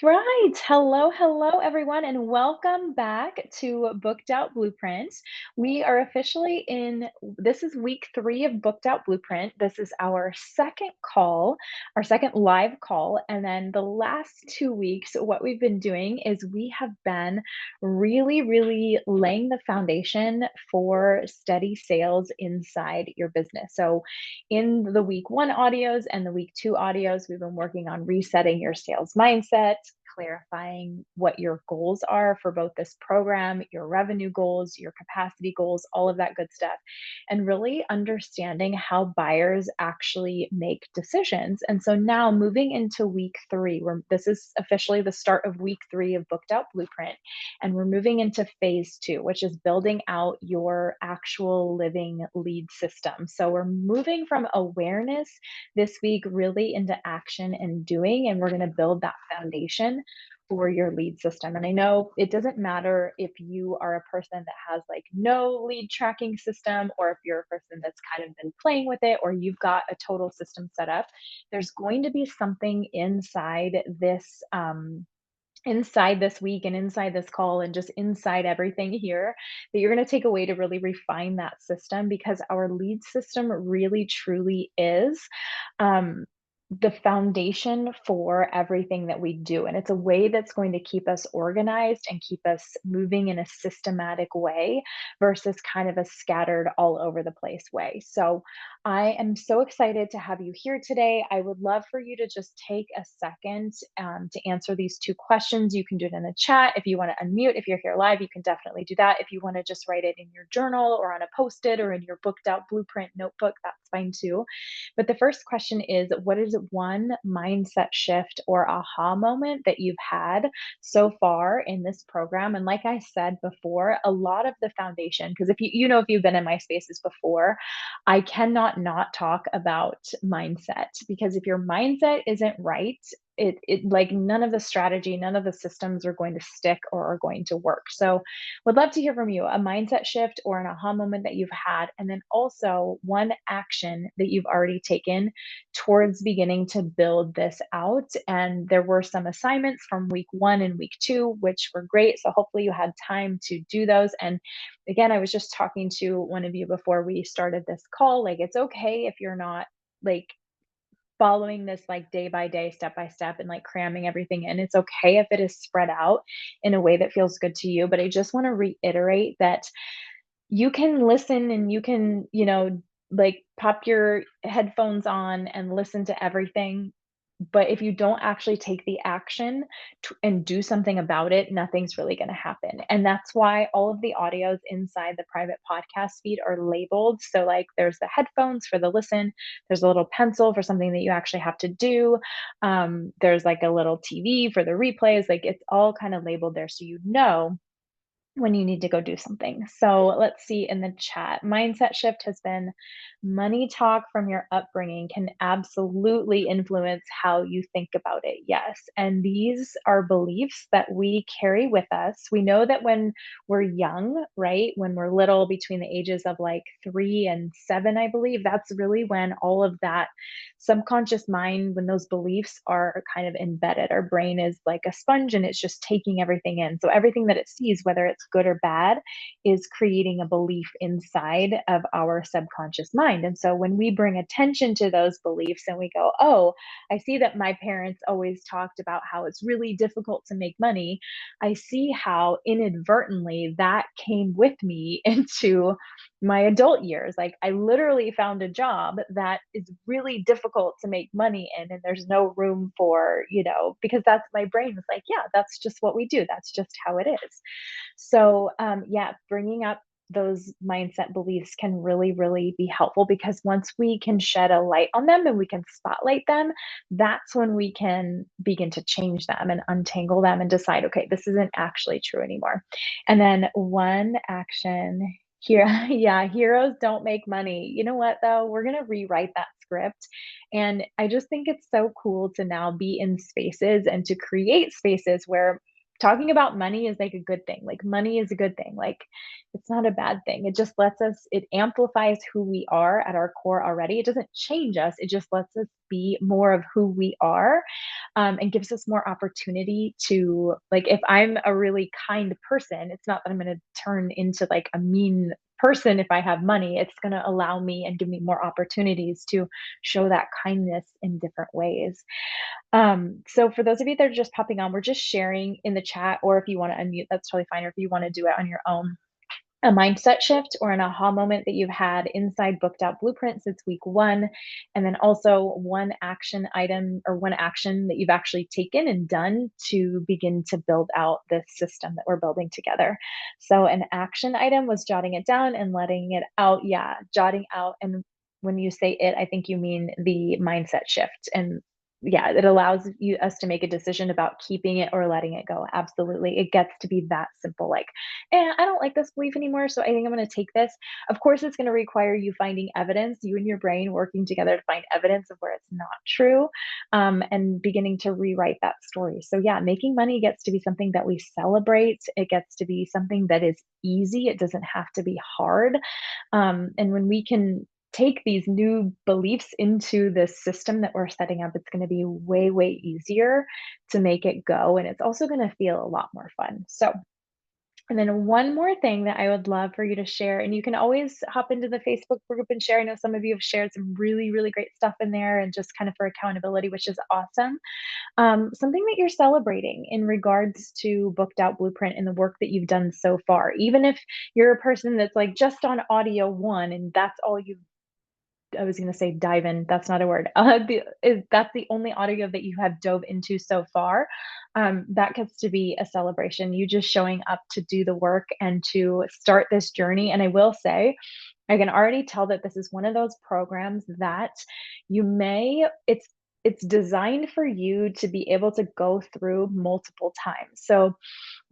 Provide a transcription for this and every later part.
right. Hello, everyone, and welcome back to Booked Out Blueprint. We are officially this is week 3 of Booked Out Blueprint. This is our second call, our second live call. And then the last 2 weeks, what we've been doing is we have been really laying the foundation for steady sales inside your business. So, in the week 1 audios and the week 2 audios, we've been working on resetting your sales mindset, clarifying what your goals are for both this program, your revenue goals, your capacity goals, all of that good stuff, and really understanding how buyers actually make decisions. And so now moving into week 3, where this is officially the start of week 3 of Booked Out Blueprint, and we're moving into phase 2, which is building out your actual living lead system. So we're moving from awareness this week really into action and doing, and we're going to build that foundation for your lead system. And I know it doesn't matter if you are a person that has like no lead tracking system, or if you're a person that's kind of been playing with it, or you've got a total system set up. There's going to be something inside this week and inside this call and just inside everything here that you're going to take away to really refine that system, because our lead system really truly is um, the foundation for everything that we do. And it's a way that's going to keep us organized and keep us moving in a systematic way versus kind of a scattered all over the place way. So I am so excited to have you here today. I would love for you to just take a second to answer these 2 questions. You can do it in the chat. If you want to unmute, if you're here live, you can definitely do that. If you want to just write it in your journal or on a post it or in your booked out blueprint notebook, that's fine too. But the first question is, what is one mindset shift or aha moment that you've had so far in this program? And like I said before, a lot of the foundation, because if you've been in my spaces before, I cannot not talk about mindset, because if your mindset isn't right, it like none of the strategy, none of the systems are going to stick or are going to work. So would love to hear from you, a mindset shift or an aha moment that you've had, and then also one action that you've already taken towards beginning to build this out. And there were some assignments from week 1 and week 2, which were great. So hopefully you had time to do those. And again, I was just talking to one of you before we started this call. Like, it's okay if you're not like following this like day by day, step by step, and like cramming everything in. It's okay if it is spread out in a way that feels good to you. But I just want to reiterate that you can listen and you can, like pop your headphones on and listen to everything. But if you don't actually take the action and do something about it, nothing's really going to happen. And that's why all of the audios inside the private podcast feed are labeled. So, like, there's the headphones for the listen, there's a little pencil for something that you actually have to do. There's like a little TV for the replays. Like, it's all kind of labeled there so you know when you need to go do something. So let's see in the chat. Mindset shift has been money talk from your upbringing can absolutely influence how you think about it. Yes. And these are beliefs that we carry with us. We know that when we're young, right? When we're little, between the ages of like 3 and 7, I believe, that's really when all of that subconscious mind, when those beliefs are kind of embedded. Our brain is like a sponge and it's just taking everything in. So everything that it sees, whether it's good or bad, is creating a belief inside of our subconscious mind. And so when we bring attention to those beliefs and we go, oh, I see that my parents always talked about how it's really difficult to make money. I see how inadvertently that came with me into my adult years. Like, I literally found a job that is really difficult to make money in, and there's no room for, because that's my brain was like, yeah, that's just what we do. That's just how it is. So, yeah, bringing up those mindset beliefs can really be helpful, because once we can shed a light on them and we can spotlight them, that's when we can begin to change them and untangle them and decide, okay, this isn't actually true anymore. And then one action here, yeah, heroes don't make money. You know what, though? We're going to rewrite that script. And I just think it's so cool to now be in spaces and to create spaces where talking about money is like a good thing. Like money is a good thing. Like it's not a bad thing. It just lets us, it amplifies who we are at our core already. It doesn't change us. It just lets us be more of who we are, and gives us more opportunity to, like, if I'm a really kind person, it's not that I'm going to turn into like a mean person if I have money. It's going to allow me and give me more opportunities to show that kindness in different ways. So for those of you that are just popping on, we're just sharing in the chat, or if you want to unmute, that's totally fine. Or if you want to do it on your own, a mindset shift or an aha moment that you've had inside Booked Out Blueprint since week one. And then also one action item or one action that you've actually taken and done to begin to build out this system that we're building together. So an action item was jotting it down and letting it out. Yeah, jotting out. And when you say it, I think you mean the mindset shift. And yeah, it allows us to make a decision about keeping it or letting it go. Absolutely. It gets to be that simple. Like, I don't like this belief anymore, so I think I'm going to take this. Of course, it's going to require you finding evidence, you and your brain working together to find evidence of where it's not true, and beginning to rewrite that story. So, yeah, making money gets to be something that we celebrate. It gets to be something that is easy. It doesn't have to be hard. And when we can take these new beliefs into this system that we're setting up, it's going to be way, way easier to make it go. And it's also going to feel a lot more fun. So, and then one more thing that I would love for you to share, and you can always hop into the Facebook group and share. I know some of you have shared some really, really great stuff in there and just kind of for accountability, which is awesome. Something that you're celebrating in regards to Booked Out Blueprint and the work that you've done so far. Even if you're a person that's like just on audio one and that's all you've, I was gonna say dive in, that's not a word. That's the only audio that you have dove into so far. That gets to be a celebration. You just showing up to do the work and to start this journey. And I will say, I can already tell that this is one of those programs that you may it's designed for you to be able to go through multiple times. So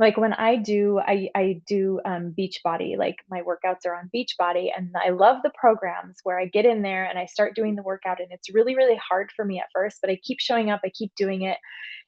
like when I do Beachbody, like my workouts are on Beachbody, and I love the programs where I get in there and I start doing the workout, and it's really, really hard for me at first, but I keep showing up, I keep doing it,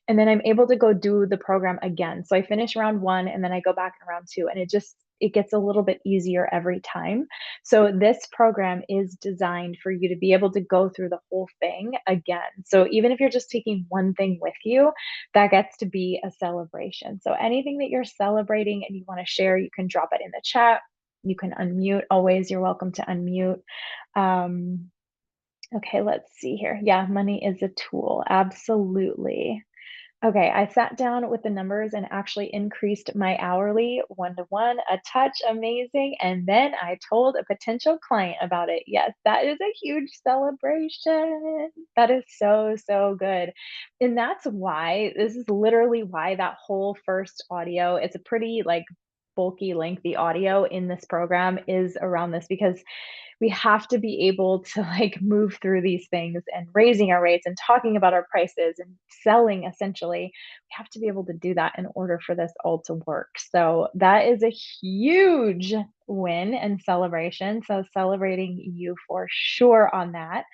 and then I'm able to go do the program again. So I finish round 1 and then I go back in round 2, and it gets a little bit easier every time. So this program is designed for you to be able to go through the whole thing again. So even if you're just taking one thing with you, that gets to be a celebration. So anything that you're celebrating and you want to share, you can drop it in the chat. You can unmute. Always, you're welcome to unmute. Um, okay, let's see here. Yeah, money is a tool. Absolutely. Okay, I sat down with the numbers and actually increased my hourly one to one, a touch amazing. And then I told a potential client about it. Yes, that is a huge celebration. That is so, so good. And that's why, this is literally why that whole first audio, it's a pretty like bulky, lengthy audio in this program is around this, because we have to be able to like move through these things and raising our rates and talking about our prices and selling essentially. We have to be able to do that in order for this all to work. So that is a huge win and celebration. So celebrating you for sure on that.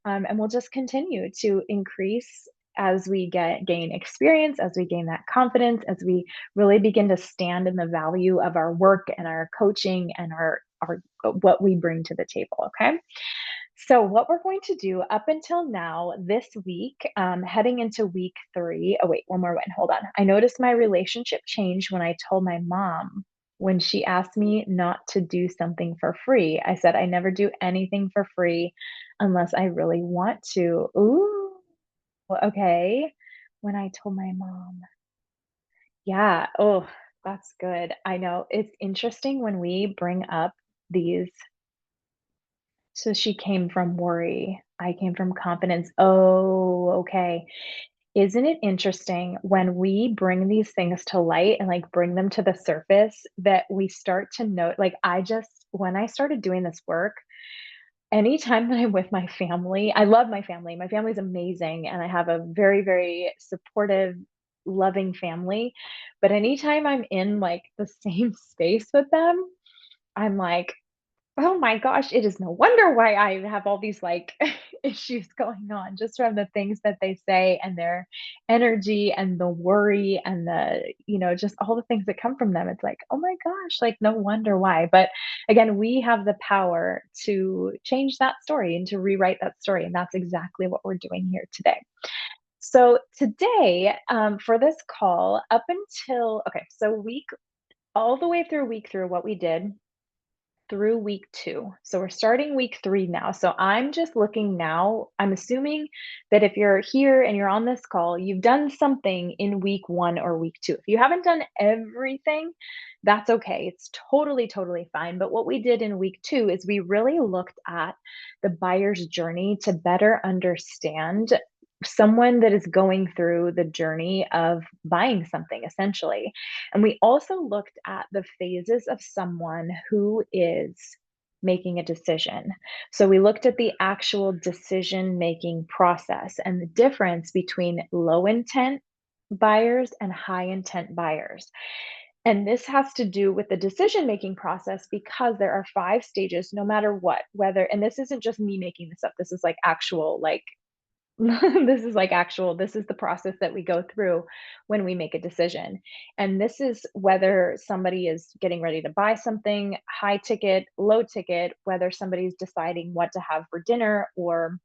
And we'll just continue to increase as we gain experience, as we gain that confidence, as we really begin to stand in the value of our work and our coaching and our what we bring to the table. Okay. So, what we're going to do up until now this week, heading into week 3. Oh, wait, one more win. Hold on. I noticed my relationship changed when I told my mom when she asked me not to do something for free. I said, I never do anything for free unless I really want to. Ooh, okay. When I told my mom. Yeah. Oh, that's good. I know. It's interesting when we bring up these. So she came from worry. I came from confidence. Oh, okay. Isn't it interesting when we bring these things to light and like bring them to the surface that we start to note? Like, when I started doing this work, anytime that I'm with my family, I love my family. My family's amazing. And I have a very, very supportive, loving family. But anytime I'm in like the same space with them, I'm like, Oh my gosh, it is no wonder why I have all these, like, issues going on just from the things that they say and their energy and the worry and just all the things that come from them. It's like, "Oh my gosh, like, no wonder why." But again, we have the power to change that story and to rewrite that story, and that's exactly what we're doing here today. So today, for this call, up until okay, so week all the way through week through what we did through week 2. So we're starting week 3 now. So I'm just looking now. I'm assuming that if you're here and you're on this call, you've done something in week 1 or week 2. If you haven't done everything, that's okay. It's totally, totally fine. But what we did in week 2 is we really looked at the buyer's journey to better understand someone that is going through the journey of buying something essentially. And we also looked at the phases of someone who is making a decision. So we looked at the actual decision making process and the difference between low intent buyers and high intent buyers. And this has to do with the decision making process because there are 5 stages no matter what, whether, and this isn't just me making this up, this is like actual, like, this is the process that we go through when we make a decision. And this is whether somebody is getting ready to buy something high ticket, low ticket, whether somebody's deciding what to have for dinner or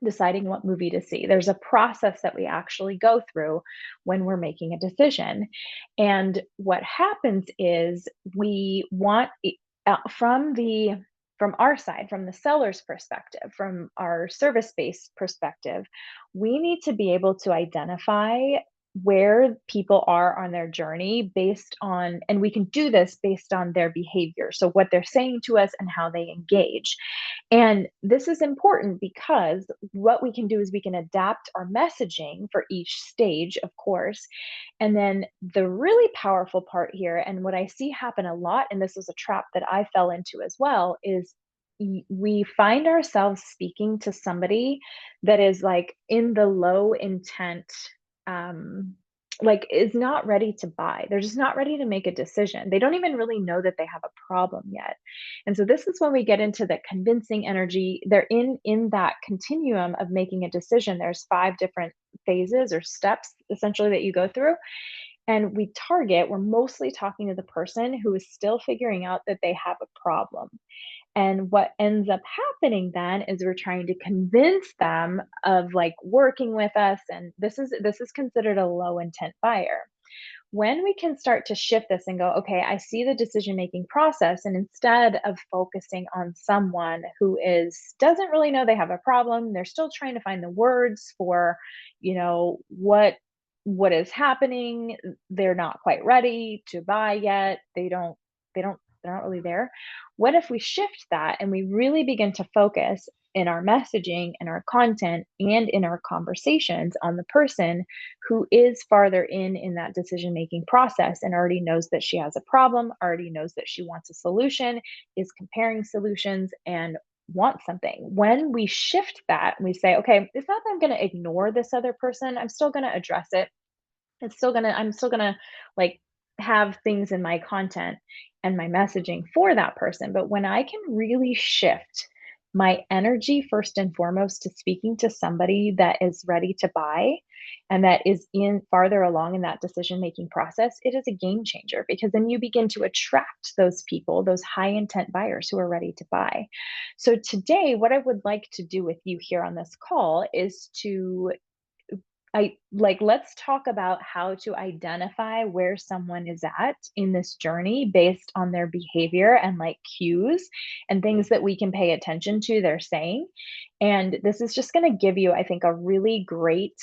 deciding what movie to see. There's a process that we actually go through when we're making a decision. And what happens is we want from our side, from the seller's perspective, from our service-based perspective, we need to be able to identify where people are on their journey based on, and we can do this based on their behavior. So what they're saying to us and how they engage. And this is important because what we can do is we can adapt our messaging for each stage, of course. And then the really powerful part here, and what I see happen a lot, and this was a trap that I fell into as well, is we find ourselves speaking to somebody that is like in the low intent, um, like is not ready to buy. They're just not ready to make a decision. They don't even really know that they have a problem yet. And so this is when we get into the convincing energy. They're in that continuum of making a decision. There's 5 different phases or steps essentially that you go through. And we're mostly talking to the person who is still figuring out that they have a problem. And what ends up happening then is we're trying to convince them of like working with us. And this is considered a low intent buyer. When we can start to shift this and go, okay, I see the decision making process, and instead of focusing on someone who is doesn't really know they have a problem, they're still trying to find the words for, what is happening. They're not quite ready to buy yet. They're not really there. What if we shift that and we really begin to focus in our messaging and our content and in our conversations on the person who is farther in that decision making process and already knows that she has a problem, already knows that she wants a solution, is comparing solutions and wants something. When we shift that and we say, okay, it's not that I'm going to ignore this other person, I'm still going to address it. I'm still gonna like have things in my content and my messaging for that person. But when I can really shift my energy first and foremost to speaking to somebody that is ready to buy and that is in farther along in that decision making process, it is a game changer because then you begin to attract those people, those high intent buyers who are ready to buy. So today, what I would like to do with you here on this call is to let's talk about how to identify where someone is at in this journey based on their behavior and like cues and things that we can pay attention to they're saying. And this is just going to give you, I think, a really great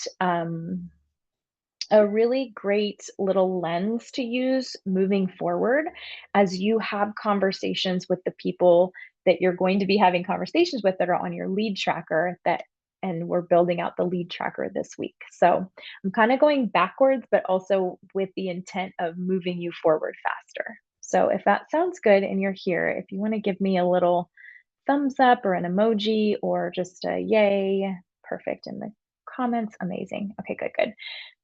little lens to use moving forward as you have conversations with the people that you're going to be having conversations with that are on your lead tracker that and we're building out the lead tracker this week. So I'm kind of going backwards, but also with the intent of moving you forward faster. So if that sounds good and you're here, if you want to give me a little thumbs up or an emoji or just a yay, perfect in the comments, amazing. Okay, good, good.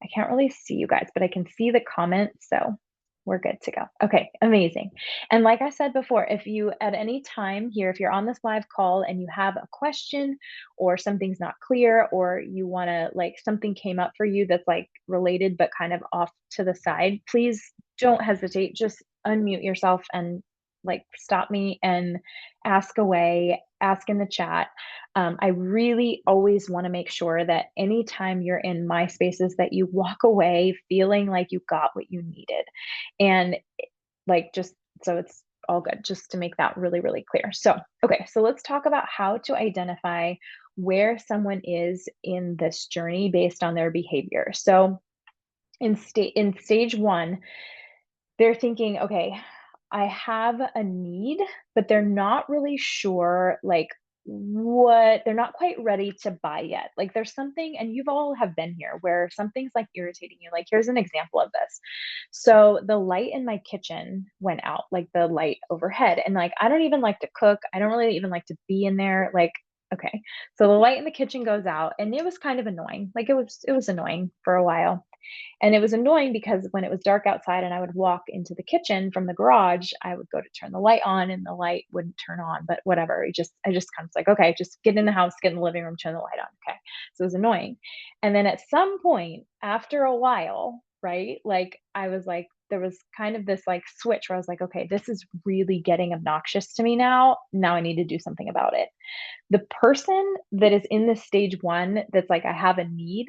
I can't really see you guys, but I can see the comments. So We're good to go. Okay, amazing. And like I said before, if you at any time here, if you're on this live call and you have a question or something's not clear or you want to like something came up for you that's like related but kind of off to the side, please don't hesitate. Just unmute yourself and like stop me and ask away, ask in the chat. I really always want to make sure that anytime you're in my spaces that you walk away feeling like you got what you needed. And like just so it's all good, just to make that really, really clear. So, okay, so let's talk about how to identify where someone is in this journey based on their behavior. So, in stage 1, they're thinking, okay, I have a need, but they're not really sure like what they're not quite ready to buy yet. Like there's something, and you've all have been here where something's like irritating you. Like here's an example of this. So the light in my kitchen went out, like the light overhead. And like I don't even like to cook. I don't really even like to be in there. Like, okay. So the light in the kitchen goes out and it was kind of annoying. Like it was annoying for a while. And it was annoying because when it was dark outside and I would walk into the kitchen from the garage, I would go to turn the light on and the light wouldn't turn on, but whatever. I just kind of was like, okay, just get in the house, get in the living room, turn the light on. Okay. So it was annoying. And then at some point after a while, right? Like I was like, there was kind of this like switch where I was like, okay, this is really getting obnoxious to me now. Now I need to do something about it. The person that is in this stage 1 that's like, I have a need,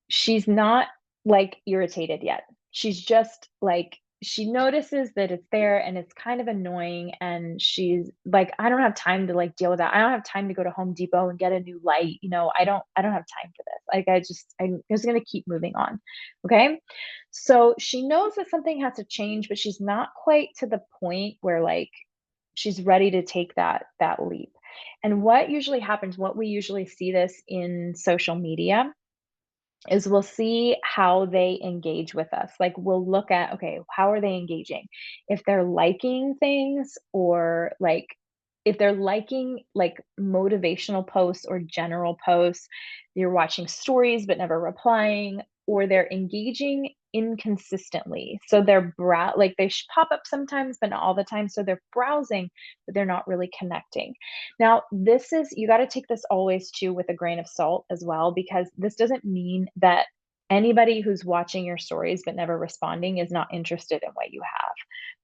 she's not, like, irritated yet. She's just, like she notices that it's there and it's kind of annoying, and she's like, "I don't have time to, like, deal with that. I don't have time to go to Home Depot and get a new light, I don't have time for this. Like, I'm just gonna keep moving on." Okay? So, she knows that something has to change, but she's not quite to the point where, like, she's ready to take that leap. And what usually happens, what we usually see this in social media is we'll see how they engage with us. Like we'll look at, okay, how are they engaging? If they're liking things or like if they're liking like motivational posts or general posts, you're watching stories but never replying, or they're engaging inconsistently. So like they pop up sometimes but not all the time. So they're browsing but they're not really connecting. Now, this is you gotta take this always too with a grain of salt as well, because this doesn't mean that anybody who's watching your stories but never responding is not interested in what you have.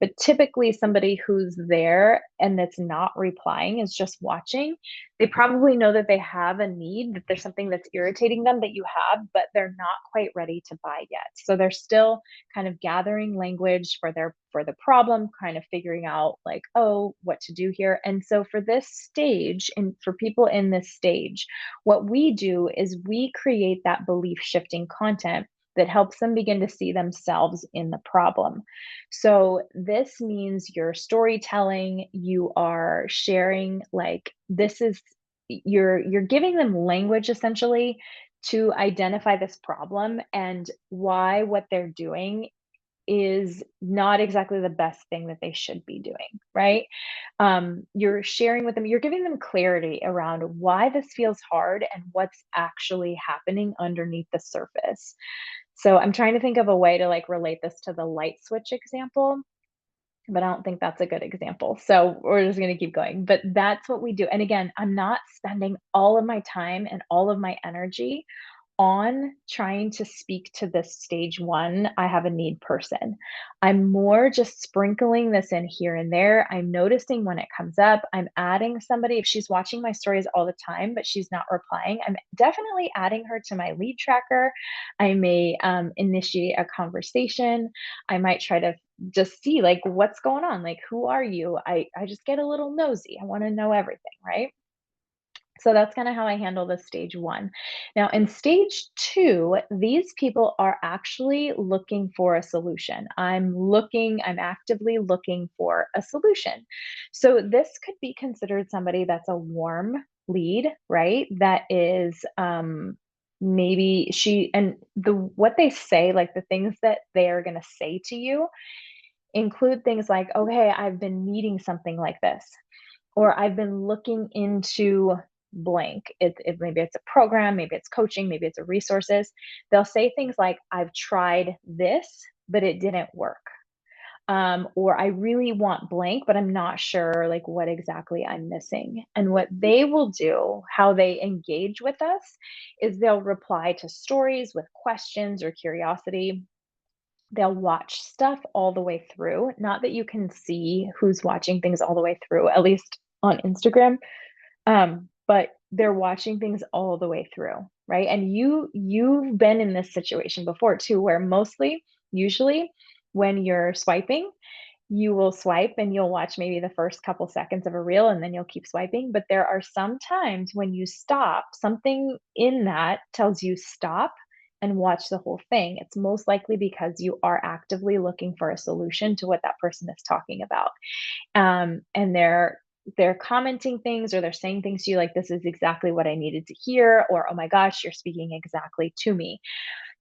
But typically somebody who's there and that's not replying is just watching. They probably know that they have a need, that there's something that's irritating them that you have, but they're not quite ready to buy yet. So they're still kind of gathering language for the problem, kind of figuring out like, oh, what to do here. And so for this stage and for people in this stage, what we do is we create that belief shifting content that helps them begin to see themselves in the problem. So this means you're storytelling, you are sharing like this is you're giving them language essentially to identify this problem and why what they're doing is not exactly the best thing that they should be doing, right? You're sharing with them, you're giving them clarity around why this feels hard and what's actually happening underneath the surface. So I'm trying to think of a way to like relate this to the light switch example, but I don't think that's a good example. So we're just going to keep going. But that's what we do. And again, I'm not spending all of my time and all of my energy on trying to speak to this stage 1, I have a need person. I'm more just sprinkling this in here and there. I'm noticing when it comes up. I'm adding somebody. If she's watching my stories all the time, but she's not replying, I'm definitely adding her to my lead tracker. I may initiate a conversation. I might try to just see like what's going on. Like, who are you? I just get a little nosy. I want to know everything, right? So that's kind of how I handle the stage 1. Now, in stage 2, these people are actually looking for a solution. I'm actively looking for a solution. So this could be considered somebody that's a warm lead, right? That is maybe she and the what they say, like the things that they are going to say to you include things like, okay, I've been needing something like this, or I've been looking into blank. Maybe it's a program, maybe it's coaching, maybe it's a resources. They'll say things like, I've tried this, but it didn't work. or I really want blank, but I'm not sure like what exactly I'm missing. And what they will do, how they engage with us, is they'll reply to stories with questions or curiosity. They'll watch stuff all the way through. Not that you can see who's watching things all the way through, at least on Instagram, but they're watching things all the way through, right? And you've been in this situation before too, where mostly, usually, when you're swiping, you will swipe and you'll watch maybe the first couple seconds of a reel and then you'll keep swiping. But there are some times when you stop, something in that tells you stop and watch the whole thing. It's most likely because you are actively looking for a solution to what that person is talking about. And they're commenting things or they're saying things to you like, this is exactly what I needed to hear, or oh my gosh, you're speaking exactly to me.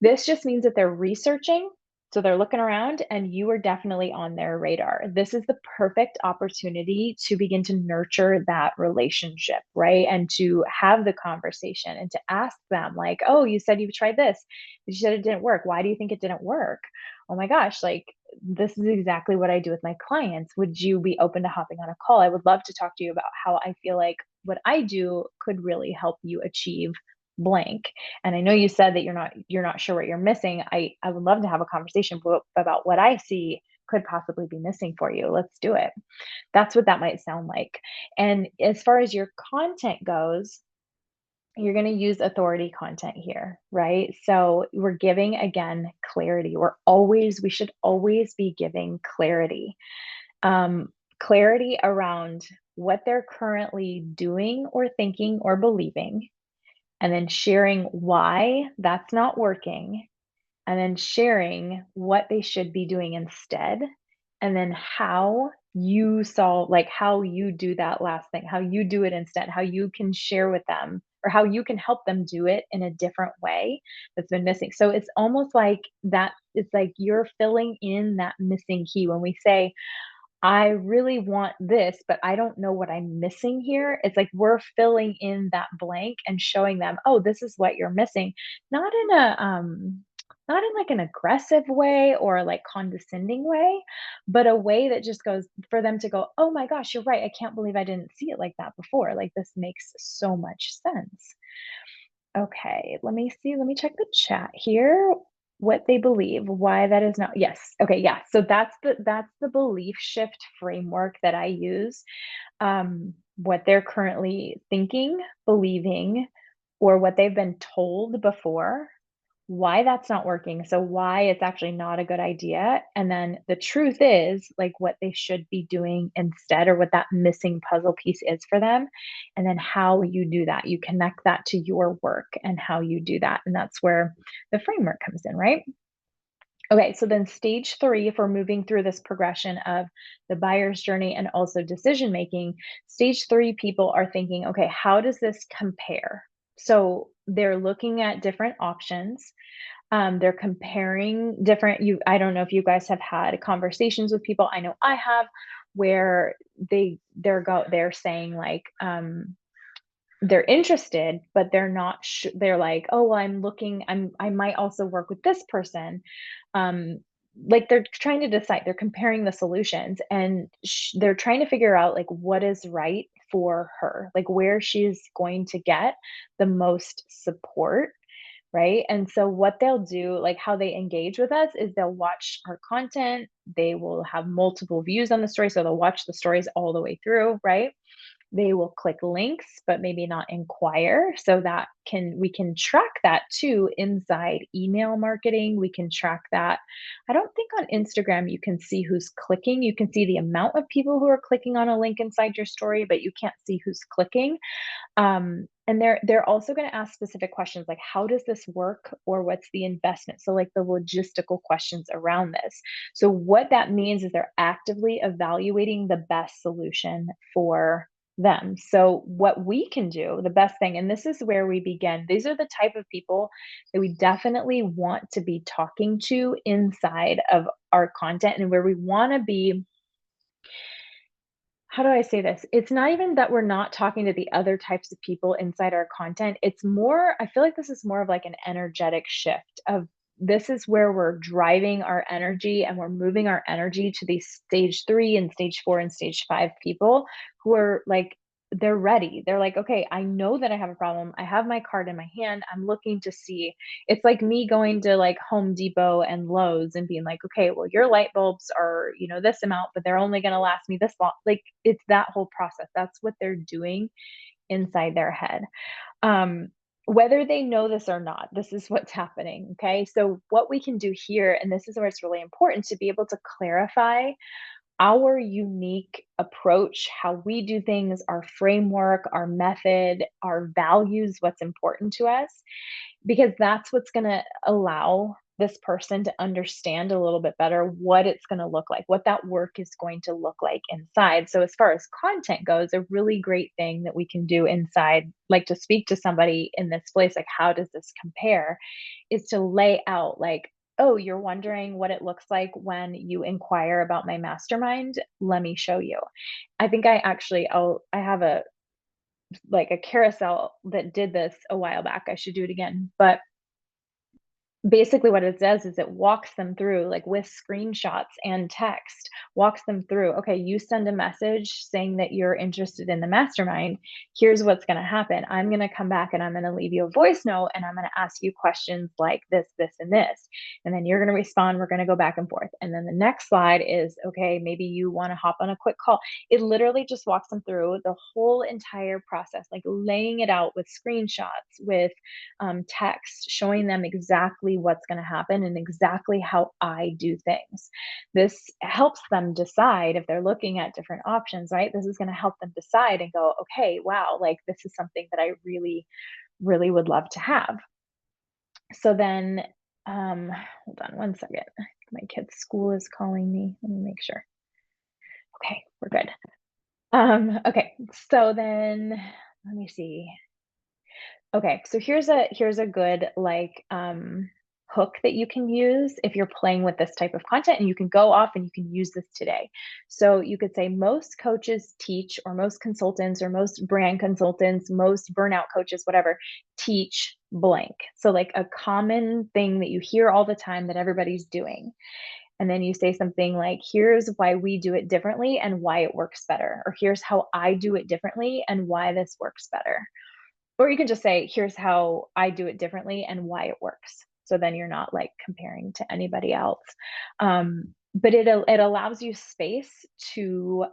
This just means that they're researching, so they're looking around and you are definitely on their radar. This is the perfect opportunity to begin to nurture that relationship, right? And to have the conversation and to ask them like, "Oh, you said you've tried this, but you said it didn't work. Why do you think it didn't work?" "Oh my gosh, like this is exactly what I do with my clients. Would you be open to hopping on a call? I would love to talk to you about how I feel like what I do could really help you achieve blank. And I know you said that you're not sure what you're missing. I would love to have a conversation about what I see could possibly be missing for you. Let's do it." That's what that might sound like. And as far as your content goes, you're going to use authority content here, right? So we're giving again clarity. We should always be giving clarity. Um, Clarity around what they're currently doing or thinking or believing, and then sharing why that's not working, and then sharing what they should be doing instead, and then how you solve, like how you do that last thing, how you do it instead, how you can share with them or how you can help them do it in a different way that's been missing. So it's almost like that, it's like you're filling in that missing key when we say, I really want this, but I don't know what I'm missing here. It's like we're filling in that blank and showing them, "Oh, this is what you're missing." Not in a not in like an aggressive way or like condescending way, but a way that just goes for them to go, "Oh my gosh, you're right. I can't believe I didn't see it like that before. Like this makes so much sense." Okay, let me see. Let me check the chat here. What they believe, why that is not. Yes. Okay, yeah. So that's the belief shift framework that I use. What they're currently thinking, believing, or what they've been told before, why that's not working, so why it's actually not a good idea, and then the truth is, like, what they should be doing instead or what that missing puzzle piece is for them, and then how you do that. You connect that to your work and how you do that, and that's where the framework comes in, right? Okay, so then stage 3, if we're moving through this progression of the buyer's journey and also decision making, stage 3 people are thinking, "Okay, how does this compare?" So they're looking at different options. They're comparing different, I don't know if you guys have had conversations with people, I know I have, where they're saying like, they're interested, but they're like, "Oh, well, I might also work with this person." Um, like they're trying to decide, they're comparing the solutions and they're trying to figure out like what is right for her, like where she's going to get the most support, right? And so what they'll do, like how they engage with us, is they'll watch our content. They will have multiple views on the story, so they'll watch the stories all the way through, right? They will click links, but maybe not inquire. So that we can track that too inside email marketing. We can track that. I don't think on Instagram you can see who's clicking. You can see the amount of people who are clicking on a link inside your story, but you can't see who's clicking. And they're also going to ask specific questions like, how does this work, or what's the investment? So like the logistical questions around this. So what that means is they're actively evaluating the best solution for them. So what we can do, the best thing, and this is where we begin. These are the type of people that we definitely want to be talking to inside of our content, and where we want to be. How do I say this? It's not even that we're not talking to the other types of people inside our content. It's more, I feel like this is more of like an energetic shift of this is where we're driving our energy and we're moving our energy to these stage 3 and stage 4 and stage 5 people who are like they're ready. They're like, "Okay, I know that I have a problem. I have my card in my hand. I'm looking to see." It's like me going to like Home Depot and Lowe's and being like, "Okay, well your light bulbs are, this amount, but they're only going to last me this long." Like it's that whole process. That's what they're doing inside their head. Um, whether they know this or not, this is what's happening. Okay. So, what we can do here, and this is where it's really important to be able to clarify our unique approach, how we do things, our framework, our method, our values, what's important to us, because that's what's gonna allow this person to understand a little bit better what it's gonna look like, what that work is going to look like inside. So as far as content goes, a really great thing that we can do inside, like to speak to somebody in this place, like how does this compare, is to lay out like, oh, you're wondering what it looks like when you inquire about my mastermind? Let me show you. I think I have a like a carousel that did this a while back. I should do it again. But basically what it does is it walks them through, like, with screenshots and text, walks them through, "Okay, you send a message saying that you're interested in the mastermind. Here's what's gonna happen. I'm gonna come back and I'm gonna leave you a voice note, and I'm gonna ask you questions like this, and this, and then you're gonna respond, we're gonna go back and forth, and then the next slide is, okay, maybe you wanna hop on a quick call." It literally just walks them through the whole entire process, like, laying it out with screenshots, with text showing them exactly what's going to happen and exactly how I do things. This helps them decide if they're looking at different options, right? This is going to help them decide and go, okay, wow, like this is something that I really, really would love to have. So then, hold on one second. My kid's school is calling me. Let me make sure. Okay, we're good. Okay, so then let me see. Okay, so here's a good like hook that you can use if you're playing with this type of content, and you can go off and you can use this today. So you could say most coaches teach, or most consultants, or most brand consultants, most burnout coaches, whatever, teach blank. So like a common thing that you hear all the time that everybody's doing. And then you say something like, here's why we do it differently and why it works better. Or here's how I do it differently and why this works better. Or you can just say, "Here's how I do it differently and why it works." So then you're not, like, comparing to anybody else. But it allows you space to,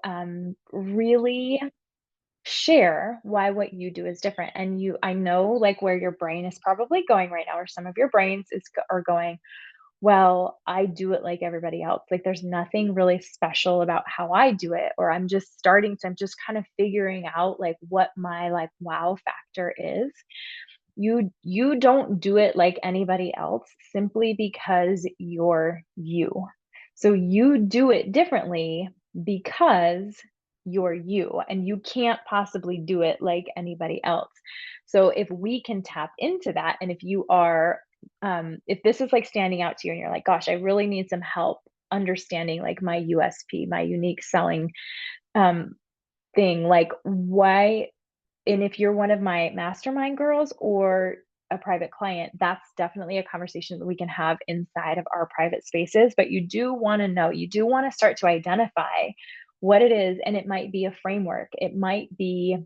really share why what you do is different, and I know, like, where your brain is probably going right now, or some of your brains are going, well, I do it like everybody else. Like there's nothing really special about how I do it, or I'm just kind of figuring out like what my like wow factor is. You don't do it like anybody else simply because you're you. So you do it differently because you're you, and you can't possibly do it like anybody else. So if we can tap into that, and if this is like standing out to you and you're like, gosh, I really need some help understanding like my USP, my unique selling um thing, like why, and if you're one of my mastermind girls or a private client, that's definitely a conversation that we can have inside of our private spaces. But you do want to know, you do want to start to identify what it is. And it might be a framework, it might be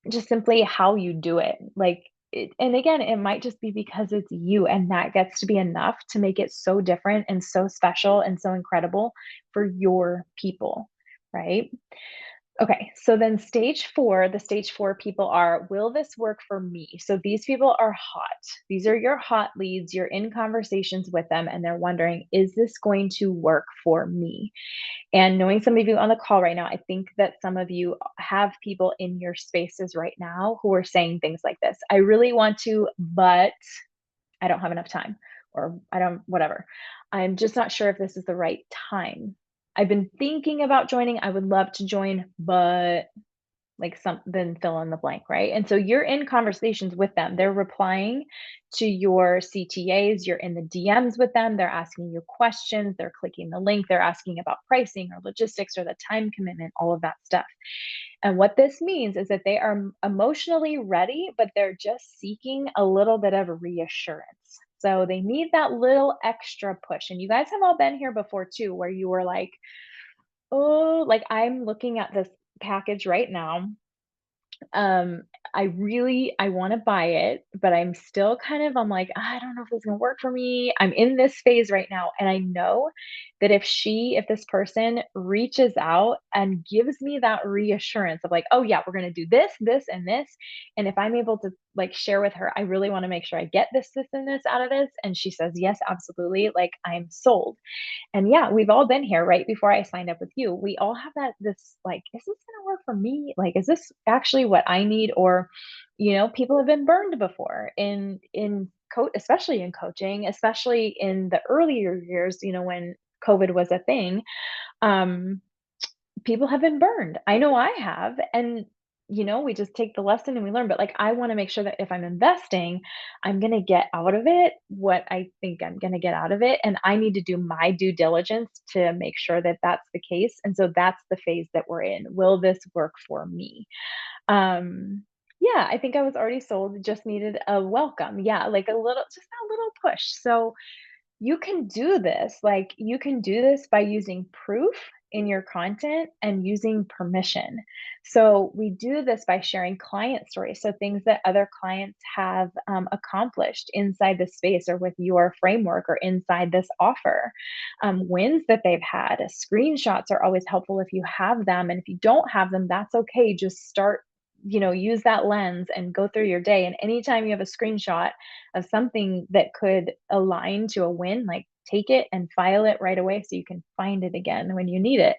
just simply how you do it. And again, it might just be because it's you, and that gets to be enough to make it so different and so special and so incredible for your people, right? Okay, so then the stage 4 people are, will this work for me? So these people are hot. These are your hot leads. You're in conversations with them and they're wondering, is this going to work for me? And knowing some of you on the call right now, I think that some of you have people in your spaces right now who are saying things like this. I really want to, but I don't have enough time, or I don't, whatever. I'm just not sure if this is the right time. I've been thinking about joining. I would love to join, but like something fill in the blank, right? And so you're in conversations with them. They're replying to your CTAs, you're in the DMs with them, they're asking you questions, they're clicking the link, they're asking about pricing or logistics or the time commitment, all of that stuff. And what this means is that they are emotionally ready, but they're just seeking a little bit of reassurance. So they need that little extra push. And you guys have all been here before too, where you were like, oh, like I'm looking at this package right now. um, I wanna buy it, but I'm like, "I don't know if it's gonna work for me." I'm in this phase right now, and I know that if this person reaches out and gives me that reassurance of like, "Oh, yeah, we're gonna do this, this, and this," and if I'm able to, like, share with her, "I really wanna make sure I get this, and this out of this," and she says, "Yes, absolutely," like, I'm sold. And yeah, we've all been here, right? Before I signed up with you, we all have this like, is this going to work for me? Like, is this actually what I need? Or, people have been burned before especially in coaching, especially in the earlier years, when COVID was a thing. Um, People have been burned. I know I have, and, we just take the lesson and we learn, but, like, I wanna make sure that if I'm investing, I'm gonna get out of it what I think I'm gonna get out of it, and I need to do my due diligence to make sure that that's the case, and so that's the phase that we're in. Will this work for me? Um, yeah, I think I was already sold, just needed a welcome. Yeah, like just a little push. So you can do this by using proof in your content and using permission. So we do this by sharing client stories, so things that other clients have accomplished inside the space or with your framework or inside this offer. Wins that they've had. Screenshots are always helpful if you have them, and if you don't have them, that's okay. Just start, use that lens and go through your day, and anytime you have a screenshot of something that could align to a win, like, take it and file it right away so you can find it again when you need it.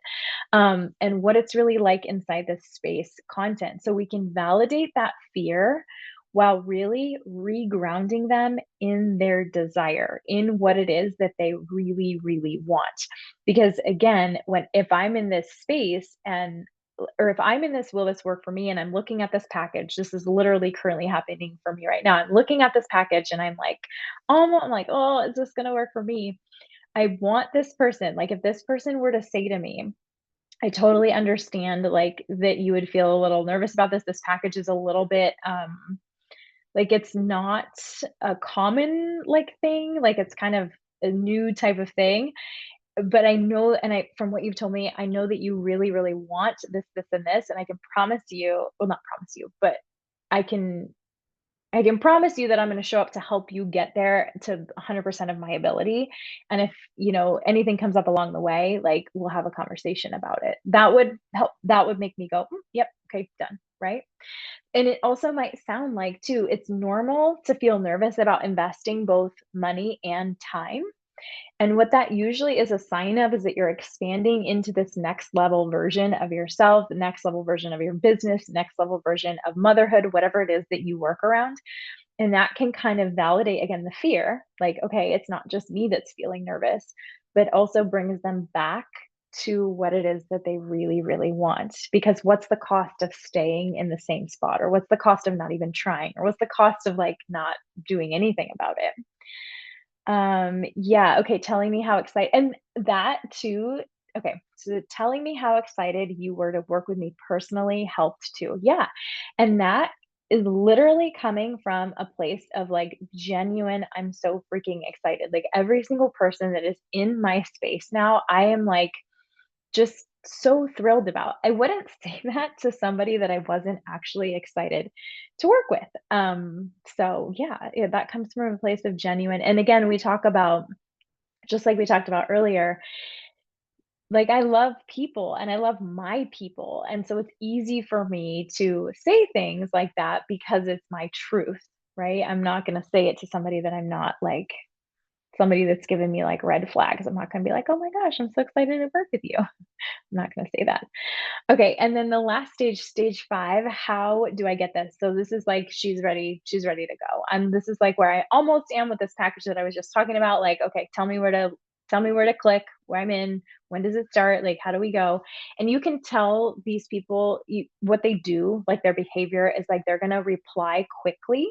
And what it's really like inside this space content. So we can validate that fear while really regrounding them in their desire, in what it is that they really, really want. Because again, if I'm in this space or if I'm in this, will this work for me? And I'm looking at this package. This is literally currently happening for me right now. I'm looking at this package and I'm like, oh, is this going to work for me? I want this person, like, if this person were to say to me, I totally understand, like, that you would feel a little nervous about this. This package is a little bit, like, it's not a common, like, thing. Like, it's kind of a new type of thing. But I know, and from what you've told me, I know that you really, really want this, this, and this, and I can promise you, well, not promise you, but I can I can promise you that I'm gonna show up to help you get there to 100% of my ability, and if, anything comes up along the way, like, we'll have a conversation about it. That would make me go, "Yep, okay, done," right? And it also might sound like too, it's normal to feel nervous about investing both money and time, and what that usually is a sign of is that you're expanding into this next level version of yourself, the next level version of your business, next level version of motherhood, whatever it is that you work around. And that can kind of validate again the fear, like, okay, it's not just me that's feeling nervous, but also brings them back to what it is that they really, really want. Because what's the cost of staying in the same spot? Or what's the cost of not even trying? Or what's the cost of like not doing anything about it? Yeah, okay, telling me how excited and that too okay, so telling me how excited you were to work with me personally helped too. Yeah, and that is literally coming from a place of, like, genuine, "I'm so freaking excited." Like, every single person that is in my space now, I am, like, just so thrilled about. I wouldn't say that to somebody that I wasn't actually excited to work with. So yeah, that comes from a place of genuine. And again, we talk about, just like we talked about earlier, like, I love people and I love my people. And so it's easy for me to say things like that because it's my truth, right? I'm not going to say it to somebody that I'm not like somebody that's given me like red flags. I'm not going to be like, oh my gosh, I'm so excited to work with you. I'm not going to say that. Okay, and then the last stage, stage 5, how do I get this? So this is like she's ready to go. And this is like where I almost am with this package that I was just talking about. Like, okay, tell me where to click, where I'm in, when does it start, like how do we go? And you can tell these people what they do, like their behavior is like they're gonna reply quickly,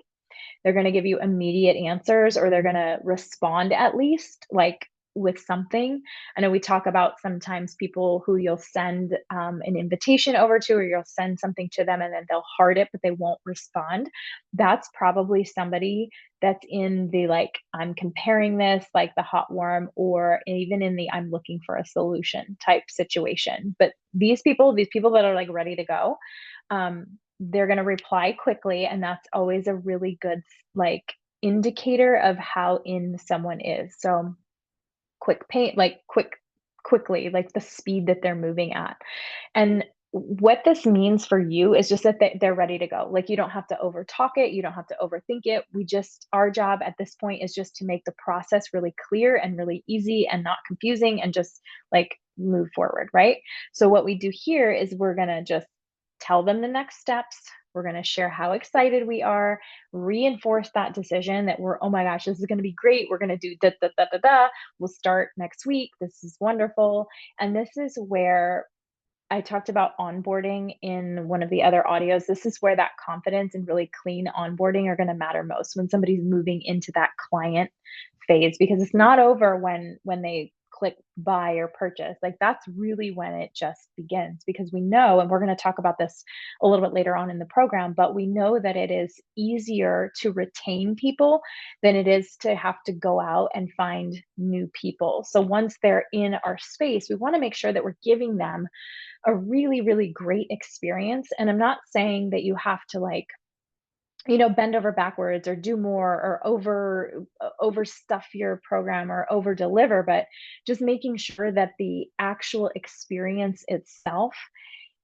they're gonna give you immediate answers, or they're gonna respond at least, like with something. I know we talk about sometimes people who you'll send an invitation over to, or you'll send something to them and then they'll heart it, but they won't respond. That's probably somebody that's in the like, I'm comparing this, like the hot warm, or even in the I'm looking for a solution type situation. But these people that are like ready to go, um, they're going to reply quickly. And that's always a really good, like, indicator of how in someone is. So, quick paint like quickly, like the speed that they're moving at. And what this means for you is just that they're ready to go. Like, you don't have to overtalk it, you don't have to overthink it. We just our job at this point is just to make the process really clear and really easy and not confusing, and just like move forward, right? So what we do here is we're going to just tell them the next steps. We're going to share how excited we are, reinforce that decision that we're, oh my gosh, this is going to be great. We're going to do da da da da da. We'll start next week. This is wonderful. And this is where I talked about onboarding in one of the other audios. This is where that confidence and really clean onboarding are going to matter most, when somebody's moving into that client phase, because it's not over when they click buy or purchase. Like, that's really when it just begins, because we know, and we're going to talk about this a little bit later on in the program, but we know that it is easier to retain people than it is to have to go out and find new people. So once they're in our space, we want to make sure that we're giving them a really, really great experience. And I'm not saying that you have to, like, bend over backwards or do more or overstuff your program or over deliver, but just making sure that the actual experience itself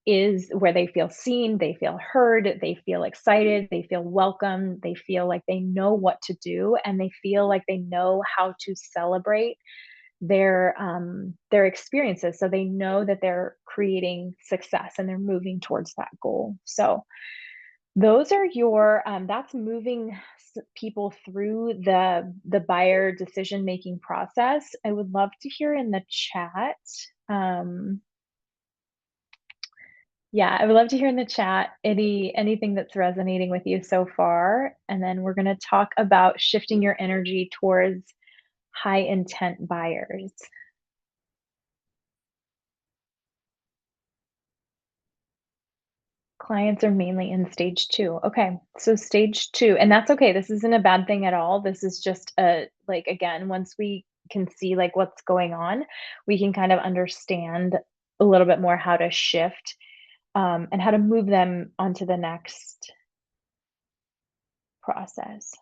is where they feel seen, they feel heard, they feel excited, they feel welcome, they feel like they know what to do, and they feel like they know how to celebrate their experiences, so they know that they're creating success and they're moving towards that goal. So those are your that's moving people through the buyer decision making process. I would love to hear in the chat. um yeah, I would love to hear in the chat anything that's resonating with you so far, and then we're going to talk about shifting your energy towards high intent buyers. Clients are mainly in stage 2. Okay. So stage 2, and that's okay. This isn't a bad thing at all. This is just a, like, again, once we can see like what's going on, we can kind of understand a little bit more how to shift, and how to move them onto the next process.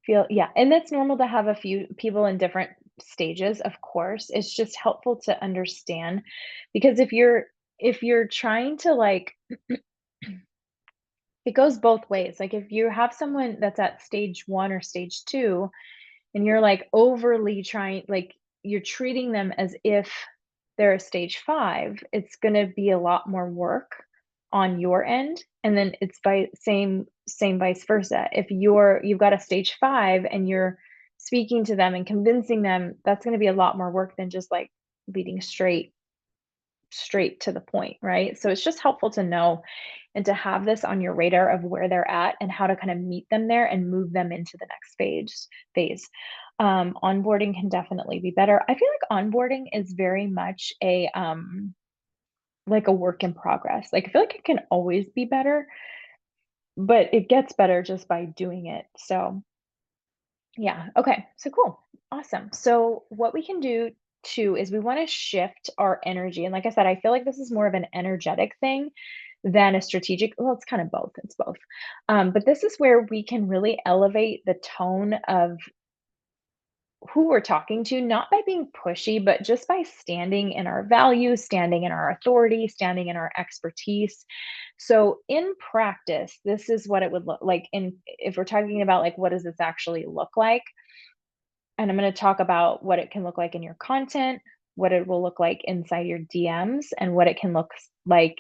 Feel yeah, and it's normal to have a few people in different stages, of course. It's just helpful to understand, because if you're trying to, like, it goes both ways. Like, if you have someone that's at stage 1 or stage 2, and you're, like, overly trying, like, you're treating them as if they're a stage 5, it's gonna be a lot more work on your end, and then it's by same vice versa. If you've got a stage 5 and you're speaking to them and convincing them, that's gonna be a lot more work than just, like, leading straight to the point, right? So it's just helpful to know and to have this on your radar of where they're at and how to kind of meet them there and move them into the next phase. Onboarding can definitely be better. I feel like onboarding is very much a like a work in progress. Like, I feel like it can always be better, but it gets better just by doing it. So yeah. Okay. So cool. Awesome. So what we can do too is we want to shift our energy. And like I said, I feel like this is more of an energetic thing than a strategic. Well, it's kind of both. It's both. But this is where we can really elevate the tone of who we're talking to, not by being pushy, but just by standing in our values, standing in our authority, standing in our expertise. So in practice, this is what it would look like. In If we're talking about, like, what does this actually look like? And I'm going to talk about what it can look like in your content, what it will look like inside your DMs, and what it can look like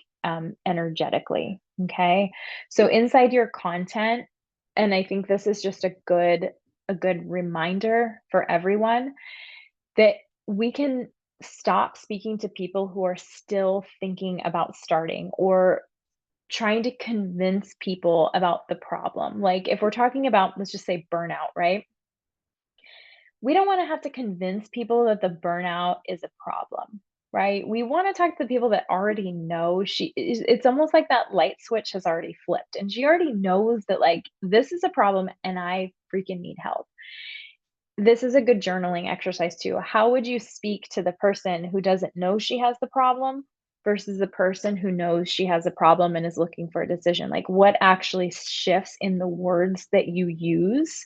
energetically. Okay. So inside your content, and I think this is just a good reminder for everyone that we can stop speaking to people who are still thinking about starting, or trying to convince people about the problem. Like, if we're talking about, let's just say, burnout, right? we don't wanna have to convince people that the burnout is a problem, right? We wanna talk to people that already know it's almost like that light switch has already flipped, and she already knows that, like, this is a problem and I freaking need help. This is a good journaling exercise too. How would you speak to the person who doesn't know she has the problem versus the person who knows she has a problem and is looking for a decision? Like, what actually shifts in the words that you use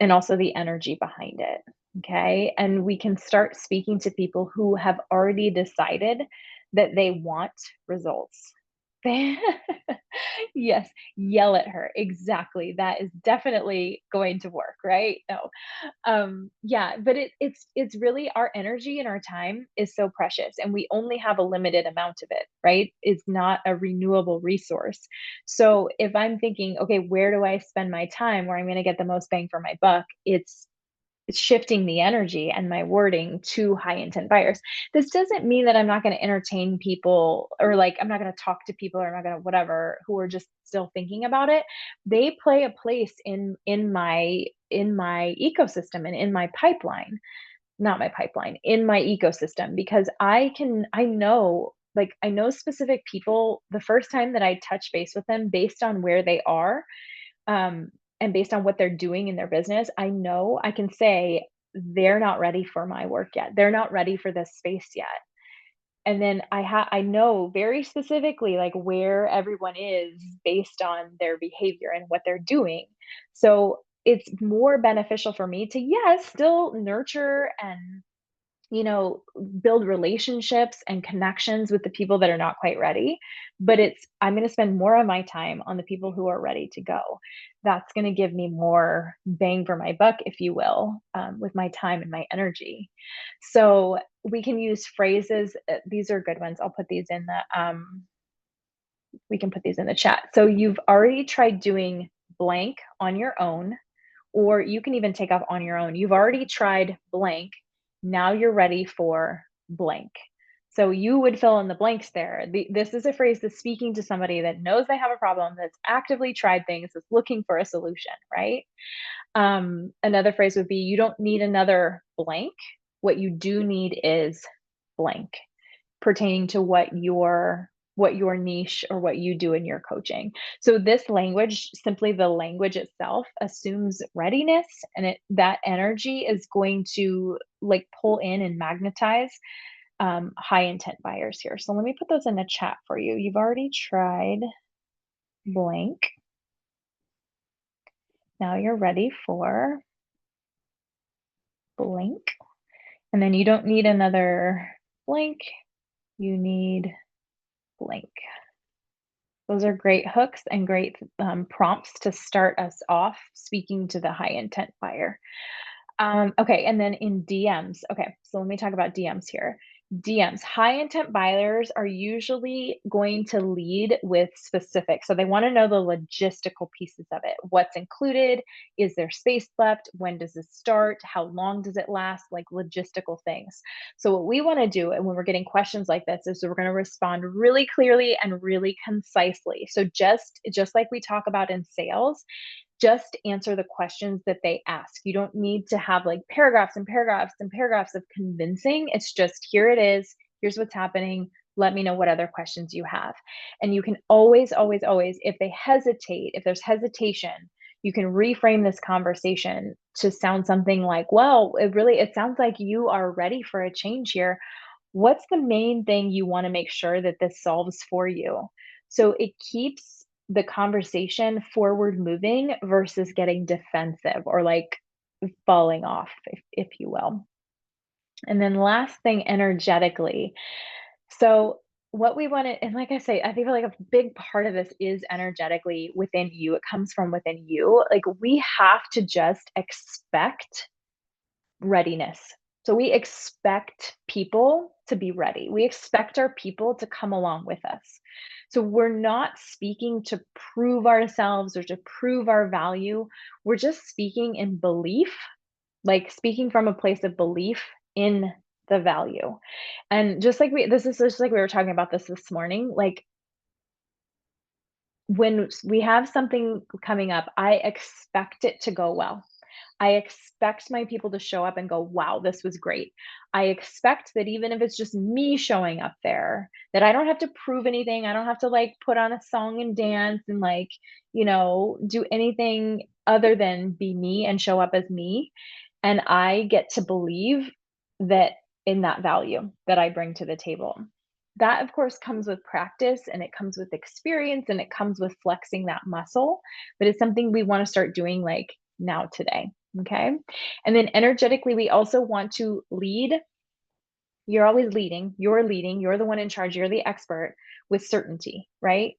and also the energy behind it? Okay. And we can start speaking to people who have already decided that they want results. Yes, yell at her. Exactly. That is definitely going to work, right? No. Yeah, but it's really our energy and our time is so precious and we only have a limited amount of it, right? It's not a renewable resource. So if I'm thinking, okay, where do I spend my time where I'm going to get the most bang for my buck? It's shifting the energy and my wording to high intent buyers. This doesn't mean that I'm not going to entertain people or like I'm not going to talk to people or I'm not going to whatever who are just still thinking about it. They play a place in my ecosystem and in my pipeline, not my pipeline, in my ecosystem because I know like I know specific people the first time that I touch base with them based on where they are um, and based on what they're doing in their business, I know I can say they're not ready for my work yet. They're not ready for this space yet. And then I know very specifically like where everyone is based on their behavior and what they're doing. So it's more beneficial for me to yes, still nurture and build relationships and connections with the people that are not quite ready, but I'm gonna spend more of my time on the people who are ready to go. That's gonna give me more bang for my buck, if you will, with my time and my energy. So, we can use phrases, these are good ones, I'll put these in we can put these in the chat. So, you've already tried doing blank on your own, or you can even take off on your own. You've already tried blank. Now you're ready for blank. So you would fill in the blanks there. This is a phrase that's speaking to somebody that knows they have a problem, that's actively tried things, that's looking for a solution, right? Another phrase would be you don't need another blank. What you do need is blank pertaining to what your niche or what you do in your coaching. So this language, simply the language itself assumes readiness and that energy is going to like pull in and magnetize high intent buyers here. So let me put those in the chat for you. You've already tried blank. Now you're ready for blank. And then you don't need another blank. You need blank. Those are great hooks and great prompts to start us off speaking to the high intent buyer. Okay, and then in DMs. Okay, so let me talk about DMs here. DMs, high intent buyers are usually going to lead with specifics. So they want to know the logistical pieces of it. What's included? Is there space left? When does this start? How long does it last? Like logistical things. So what we want to do and when we're getting questions like this is we're going to respond really clearly and really concisely. So just like we talk about in sales, just answer the questions that they ask. You don't need to have like paragraphs and paragraphs and paragraphs of convincing. It's just here it is. Here's what's happening. Let me know what other questions you have. And you can always, always, always, if they hesitate, if there's hesitation, you can reframe this conversation to sound something like, well, it sounds like you are ready for a change here. What's the main thing you want to make sure that this solves for you? So it keeps the conversation forward moving versus getting defensive or like falling off, if you will. And then last thing, energetically. So what we want to, and like I say, I feel like a big part of this is energetically within you. It comes from within you. Like we have to just expect readiness. So we expect people to be ready. We expect our people to come along with us. So we're not speaking to prove ourselves or to prove our value. We're just speaking in belief, like speaking from a place of belief in the value. And this is just like we were talking about this morning, like when we have something coming up, I expect it to go well. I expect my people to show up and go, wow, this was great. I expect that even if it's just me showing up there, that I don't have to prove anything. I don't have to like put on a song and dance and like, do anything other than be me and show up as me. And I get to believe that in that value that I bring to the table. That, of course, comes with practice and it comes with experience and it comes with flexing that muscle. But it's something we want to start doing like now today. Okay. And then energetically, we also want to lead. You're always leading. You're leading. You're the one in charge. You're the expert with certainty, right?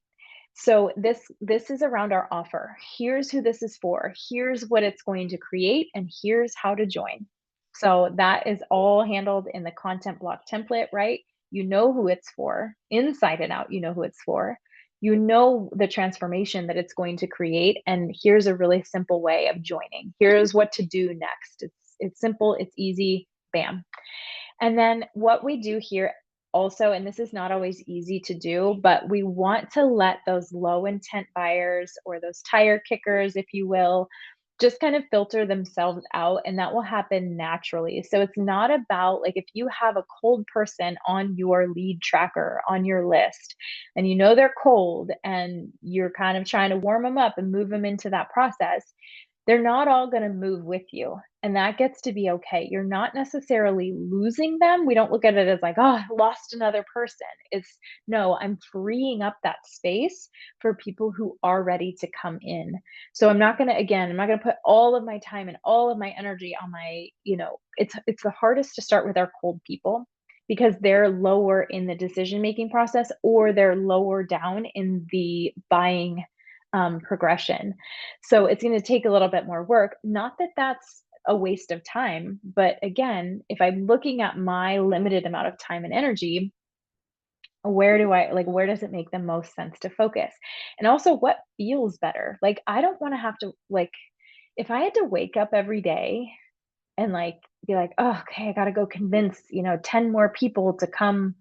So this is around our offer. Here's who this is for. Here's what it's going to create and here's how to join. So that is all handled in the content block template, right? You know who it's for. Inside and out, you know who it's for. You know the transformation that it's going to create and here's a really simple way of joining. Here's what to do next. It's simple, it's easy, bam. And then what we do here also, and this is not always easy to do, but we want to let those low intent buyers or those tire kickers, if you will, just kind of filter themselves out and that will happen naturally. So it's not about like if you have a cold person on your lead tracker on your list and you know they're cold and you're kind of trying to warm them up and move them into that process, they're not all going to move with you. And that gets to be okay. You're not necessarily losing them. We don't look at it as like, oh, I lost another person. It's no, I'm freeing up that space for people who are ready to come in. So I'm not going to put all of my time and all of my energy on it's the hardest to start with our cold people because they're lower in the decision making process or they're lower down in the buying progression. So it's going to take a little bit more work. Not that that's a waste of time, but again, if I'm looking at my limited amount of time and energy, where does it make the most sense to focus? And also what feels better? Like I don't want to have to like if I had to wake up every day and like be like, "Oh, okay, I gotta go convince, 10 more people to come,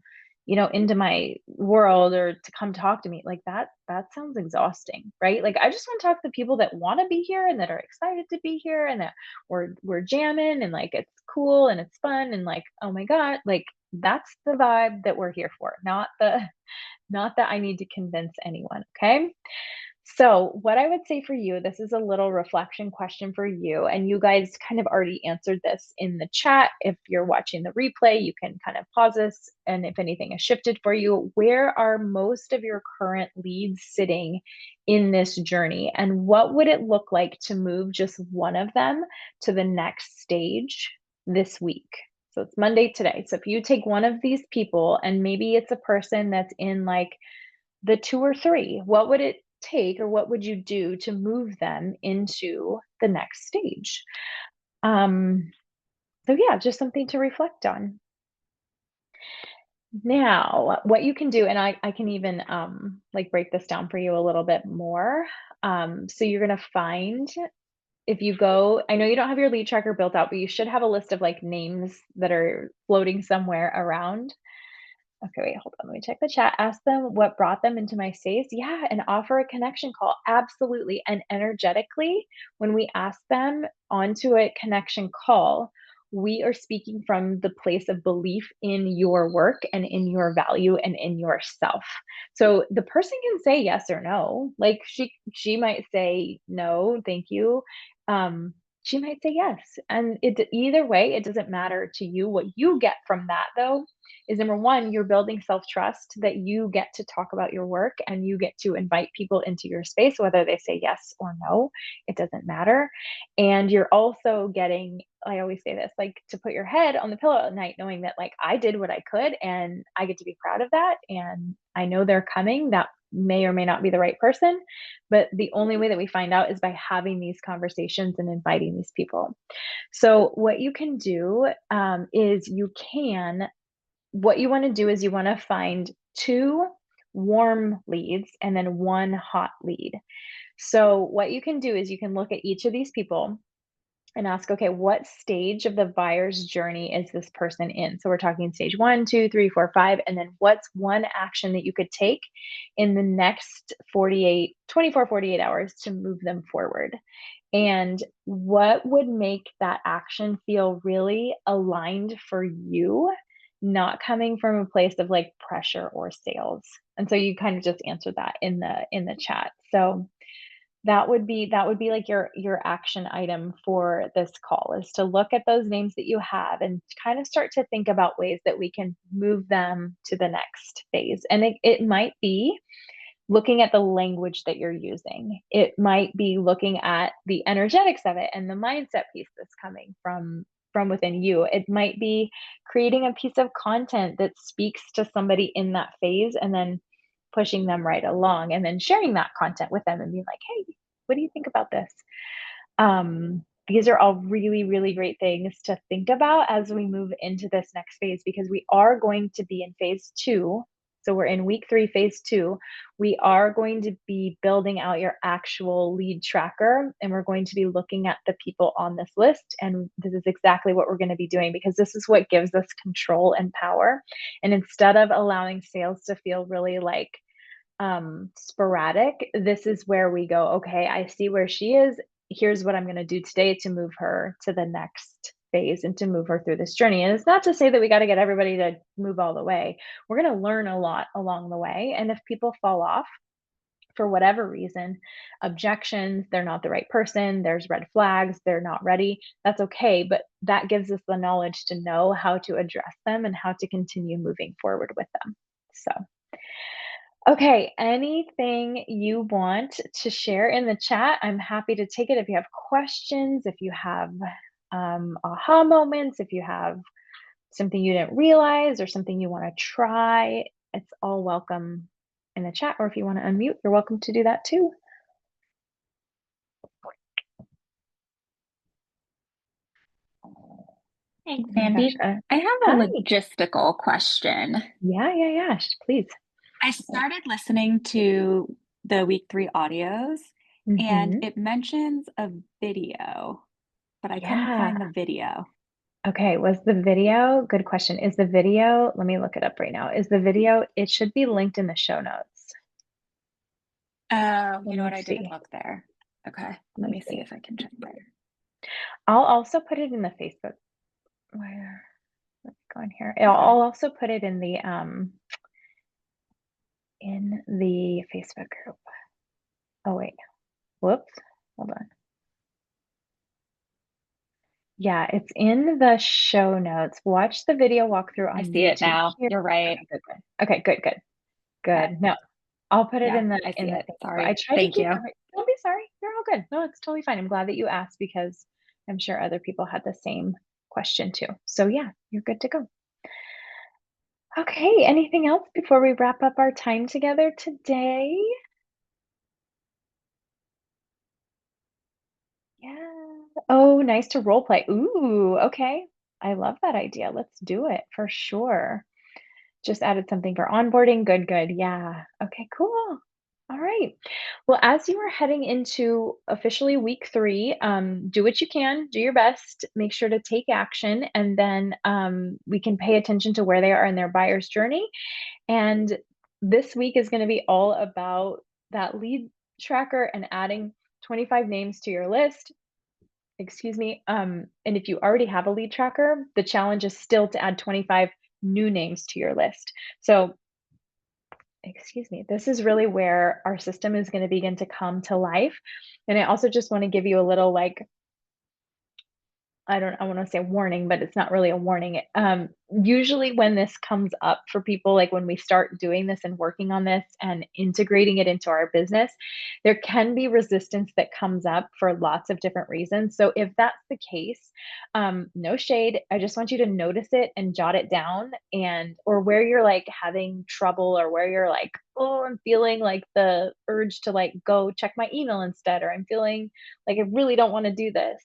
into my world or to come talk to me." Like that sounds exhausting, right? Like I just want to talk to people that want to be here and that are excited to be here and that we're jamming and like it's cool and it's fun and like, oh my God, like that's the vibe that we're here for, not that I need to convince anyone, okay? So, what I would say for you, this is a little reflection question for you. And you guys kind of already answered this in the chat. If you're watching the replay, you can kind of pause this. And if anything has shifted for you, where are most of your current leads sitting in this journey? And what would it look like to move just one of them to the next stage this week? So it's Monday today. So if you take one of these people and maybe it's a person that's in like the 2 or 3, what would it take or what would you do to move them into the next stage? Um, so yeah, just something to reflect on. Now, what you can do, and I can even like break this down for you a little bit more. So you're gonna find if you go, I know you don't have your lead tracker built out, but you should have a list of like names that are floating somewhere around. Okay, wait, hold on. Let me check the chat. Ask them what brought them into my space. Yeah, and offer a connection call. Absolutely. And energetically, when we ask them onto a connection call, we are speaking from the place of belief in your work and in your value and in yourself. So the person can say yes or no. Like she might say no, thank you. She might say yes. And either way, it doesn't matter to you. What you get from that though is number one, you're building self trust that you get to talk about your work and you get to invite people into your space, whether they say yes or no, it doesn't matter. And you're also getting, I always say this, like to put your head on the pillow at night, knowing that like I did what I could and I get to be proud of that. And I know they're coming. That may or may not be the right person. But the only way that we find out is by having these conversations and inviting these people. So, what you can do is what you want to do is you want to find 2 warm leads and then 1 hot lead. So what you can do is you can look at each of these people and ask, okay, what stage of the buyer's journey is this person in? So we're talking stage 1, 2, 3, 4, 5, and then what's one action that you could take in the next 48 hours to move them forward? and what would make that action feel really aligned for you, not coming from a place of like pressure or sales. And so you kind of just answered that in the chat. So that would be like your action item for this call, is to look at those names that you have and kind of start to think about ways that we can move them to the next phase. And it might be looking at the language that you're using. It might be looking at the energetics of it and the mindset piece that's coming from within you. It might be creating a piece of content that speaks to somebody in that phase and then pushing them right along and then sharing that content with them and being like, "Hey, what do you think about this?" These are all really, really great things to think about as we move into this next phase, because we are going to be in phase 2. So we're in week 3, phase 2. We are going to be building out your actual lead tracker, and we're going to be looking at the people on this list. And this is exactly what we're going to be doing, because this is what gives us control and power. And instead of allowing sales to feel really like sporadic, this is where we go, okay, I see where she is. Here's what I'm going to do today to move her to the next phase and to move her through this journey. And it's not to say that we got to get everybody to move all the way. We're going to learn a lot along the way. And if people fall off for whatever reason, objections, they're not the right person, there's red flags, they're not ready, that's okay. But that gives us the knowledge to know how to address them and how to continue moving forward with them. So, okay, anything you want to share in the chat, I'm happy to take it. If you have questions, if you have aha moments, if you have something you didn't realize or something you want to try, it's all welcome in the chat. Or if you want to unmute, you're welcome to do that too. Hey, Oh my gosh. Sandy. I have a Hi. logistical question. Yeah. Please. I started listening to the week 3 audios and Mm-hmm. it mentions a video, but I couldn't Yeah. find the video. Okay, was the video, good question. Is the video, let me look it up right now. Is the video, it should be linked in the show notes. Oh, Let you know me what? I didn't see. look there. Okay, Let let me me see see. if I can check there. I'll also put it in the Facebook. Where, let's go in here. I'll Okay. also put it in the Facebook group. Oh wait. Whoops. Hold on. Yeah, it's in the show notes. Watch the video walkthrough I on see it YouTube now. here. You're right. Okay, good. Okay. Good. No, I'll put it Yeah, in the I see it. Facebook. I Sorry. tried to Thank keep you. every, don't be sorry. You're all good. No, it's totally fine. I'm glad that you asked, because I'm sure other people had the same question too. So yeah, you're good to go. Okay, anything else before we wrap up our time together today? Yeah. Oh, nice to role play. Ooh, okay. I love that idea. Let's do it for sure. Just added something for onboarding. Good. Yeah. Okay, cool. All right. Well, as you are heading into officially week 3, do what you can, do your best, make sure to take action, and then we can pay attention to where they are in their buyer's journey. And this week is going to be all about that lead tracker and adding 25 names to your list. Excuse me. And if you already have a lead tracker, the challenge is still to add 25 new names to your list. So, excuse me, this is really where our system is going to begin to come to life. And I also just want to give you a little like, I want to say warning, but it's not really a warning. Usually when this comes up for people, like when we start doing this and working on this and integrating it into our business, there can be resistance that comes up for lots of different reasons. So if that's the case, no shade. I just want you to notice it and jot it down, and or where you're like having trouble, or where you're like, oh, I'm feeling like the urge to like go check my email instead, or I'm feeling like I really don't want to do this.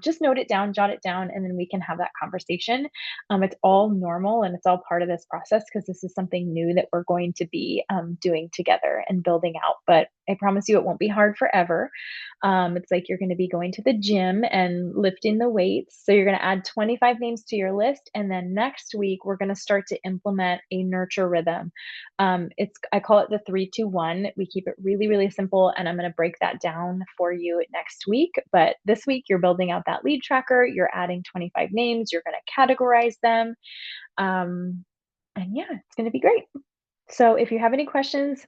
Just note it down, jot it down, and then we can have that conversation. It's all normal and it's all part of this process, because this is something new that we're going to be doing together and building out. But I promise you, it won't be hard forever. It's like you're going to be going to the gym and lifting the weights. So you're going to add 25 names to your list. And then next week, we're going to start to implement a nurture rhythm. I call it call it the 3-2-1. We keep it really, really simple, and I'm gonna break that down for you next week. But this week, you're building out that lead tracker, you're adding 25 names, you're gonna categorize them, um, and yeah, it's gonna be great. So if you have any questions,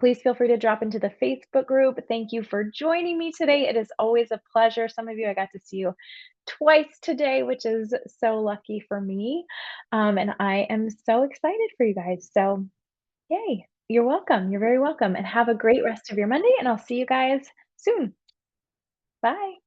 please feel free to drop into the Facebook group. Thank you for joining me today. It is always a pleasure. Some of you, I got to see you twice today, which is so lucky for me. And I am so excited for you guys. So, yay. You're welcome. You're very welcome. And have a great rest of your Monday. And I'll see you guys soon. Bye.